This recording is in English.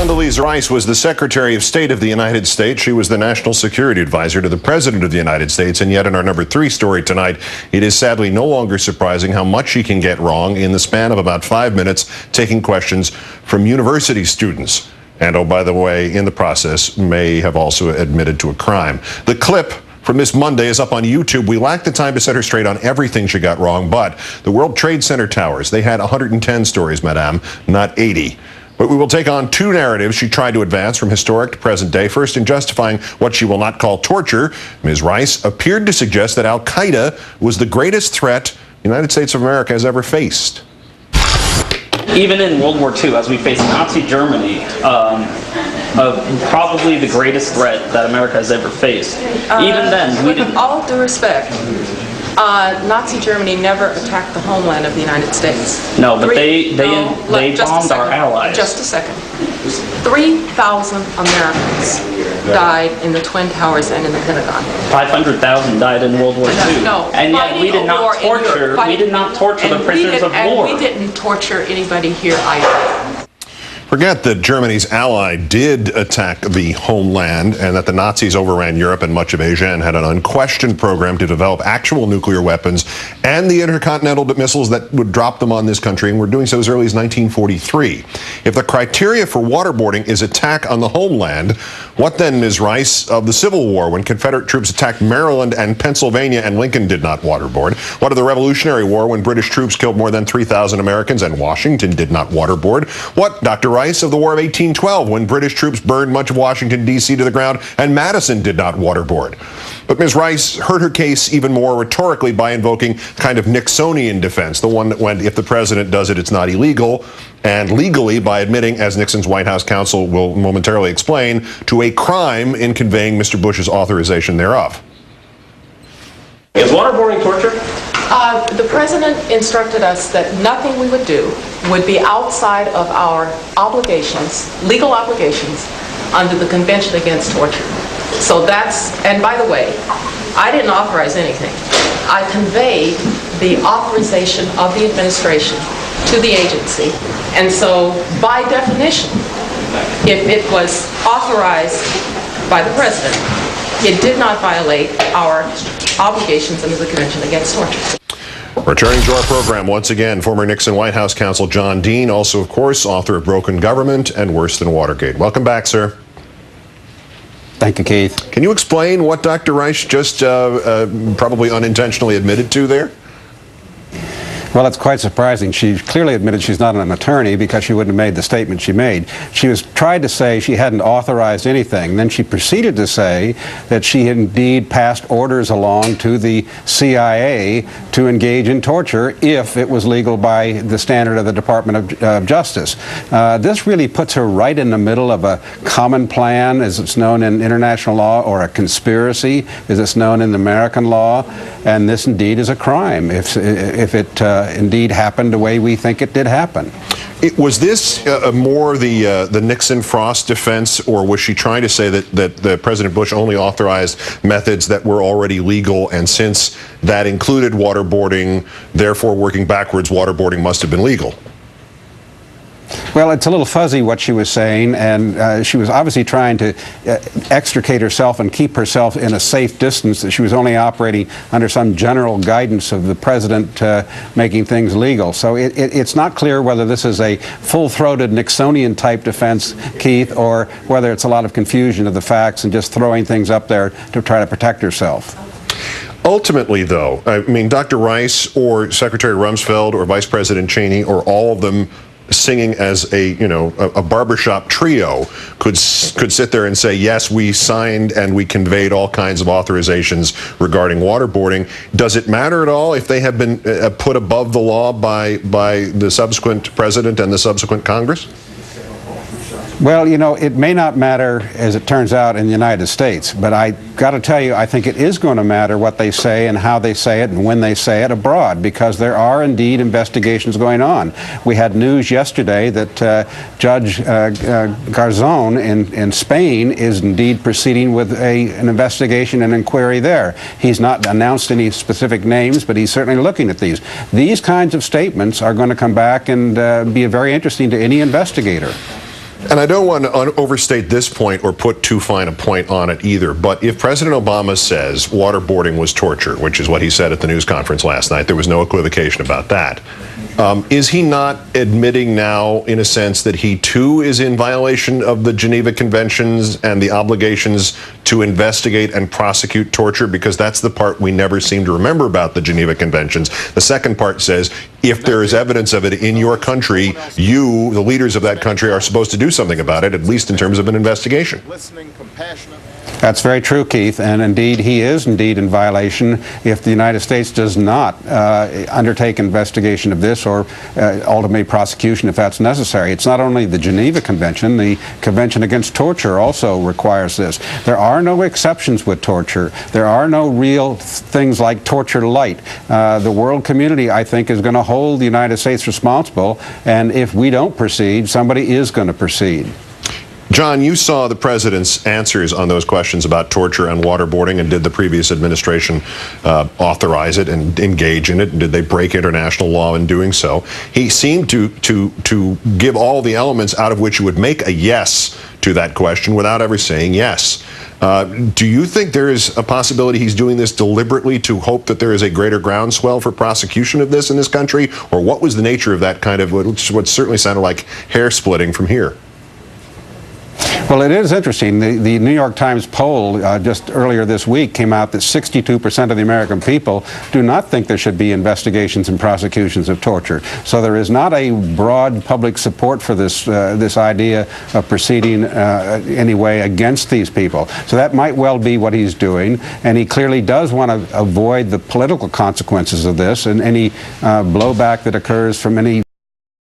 Condi Rice was the Secretary of State of the United States. She was the National Security Advisor to the President of the United States. And yet in our number 3 story tonight, it is sadly no longer surprising how much she can get wrong in the span of about 5 minutes, taking questions from university students. And oh, by the way, in the process, may have also admitted to a crime. The clip from this Monday is up on YouTube. We lack the time to set her straight on everything she got wrong, but the World Trade Center towers, they had 110 stories, madame, not 80. But we will take on 2 narratives she tried to advance from historic to present day. First, in justifying what she will not call torture, Ms. Rice appeared to suggest that al-Qaeda was the greatest threat the United States of America has ever faced. Even in World War II, as we faced Nazi Germany, probably the greatest threat that America has ever faced. Even then, we didn't. With all due respect, Nazi Germany never attacked the homeland of the United States. No, but they bombed our allies. Just a second. 3,000 Americans died in the Twin Towers and in the Pentagon. 500,000 died in World War II. No, and yet we did not torture. We did not torture the prisoners of war. And we didn't torture anybody here either. Forget that Germany's ally did attack the homeland and that the Nazis overran Europe and much of Asia and had an unquestioned program to develop actual nuclear weapons and the intercontinental missiles that would drop them on this country, and were doing so as early as 1943. If the criteria for waterboarding is attack on the homeland, what then, Ms. Rice, of the Civil War when Confederate troops attacked Maryland and Pennsylvania and Lincoln did not waterboard? What of the Revolutionary War when British troops killed more than 3,000 Americans and Washington did not waterboard? What, Dr. Rice, of the War of 1812 when British troops burned much of Washington, D.C. to the ground and Madison did not waterboard? But Ms. Rice heard her case even more rhetorically by invoking kind of Nixonian defense, the one that went, if the president does it, it's not illegal, and legally by admitting, as Nixon's White House counsel will momentarily explain, to a crime in conveying Mr. Bush's authorization thereof. Is waterboarding torture? The president instructed us that nothing we would do would be outside of our obligations, legal obligations, under the Convention Against Torture. So that's, and by the way, I didn't authorize anything. I conveyed the authorization of the administration to the agency. And so, by definition, if it was authorized by the president, it did not violate our obligations under the Convention Against Torture. Returning to our program once again, former Nixon White House counsel John Dean, also, of course, author of Broken Government and Worse Than Watergate. Welcome back, sir. Thank you, Keith. Can you explain what Dr. Rice just probably unintentionally admitted to there? Well, it's quite surprising. She clearly admitted she's not an attorney because she wouldn't have made the statement she made. She tried to say she hadn't authorized anything. Then she proceeded to say that she had indeed passed orders along to the CIA to engage in torture if it was legal by the standard of the Department of Justice. This really puts her right in the middle of a common plan, as it's known in international law, or a conspiracy, as it's known in American law. And this indeed is a crime if it indeed happened the way we think it did happen. Was this more the Nixon-Frost defense, or was she trying to say that President Bush only authorized methods that were already legal, and since that included waterboarding, therefore working backwards, waterboarding must have been legal? Well, it's a little fuzzy what she was saying, and she was obviously trying to extricate herself and keep herself in a safe distance, that she was only operating under some general guidance of the president making things legal. So it's not clear whether this is a full-throated Nixonian type defense, Keith, or whether it's a lot of confusion of the facts and just throwing things up there to try to protect herself. Ultimately, though, I mean, Dr. Rice or Secretary Rumsfeld or Vice President Cheney or all of them singing as a barbershop trio could sit there and say, yes, we signed and we conveyed all kinds of authorizations regarding waterboarding. Does it matter at all if they have been put above the law by the subsequent president and the subsequent Congress? Well, you know, it may not matter, as it turns out, in the United States, but I got to tell you, I think it is going to matter what they say and how they say it and when they say it abroad, because there are indeed investigations going on. We had news yesterday that Judge Garzón in Spain is indeed proceeding with an investigation and inquiry there. He's not announced any specific names, but he's certainly looking at these. These kinds of statements are going to come back and be very interesting to any investigator. And I don't want to overstate this point or put too fine a point on it either, but if President Obama says waterboarding was torture, which is what he said at the news conference last night, there was no equivocation about that, is he not admitting now, in a sense, that he too is in violation of the Geneva Conventions and the obligations to investigate and prosecute torture? Because that's the part we never seem to remember about the Geneva Conventions. The second part says, if there is evidence of it in your country, you, the leaders of that country, are supposed to do something about it, at least in terms of an investigation. That's very true, Keith, and indeed he is indeed in violation if the United States does not undertake investigation of this or ultimately prosecution if that's necessary. It's not only the Geneva Convention, the Convention Against Torture also requires this. There are no exceptions with torture. There are no real things like torture light. The world community, I think, is going to hold the United States responsible, and if we don't proceed, somebody is going to proceed. John, you saw the president's answers on those questions about torture and waterboarding, and did the previous administration authorize it and engage in it? And did they break international law in doing so? He seemed to give all the elements out of which you would make a yes to that question without ever saying yes. Do you think there is a possibility he's doing this deliberately to hope that there is a greater groundswell for prosecution of this in this country? Or what was the nature of that kind of what certainly sounded like hair splitting from here? Well, it is interesting. The New York Times poll just earlier this week came out that 62% of the American people do not think there should be investigations and prosecutions of torture. So there is not a broad public support for this this idea of proceeding anyway against these people. So that might well be what he's doing, and he clearly does want to avoid the political consequences of this and any blowback that occurs from any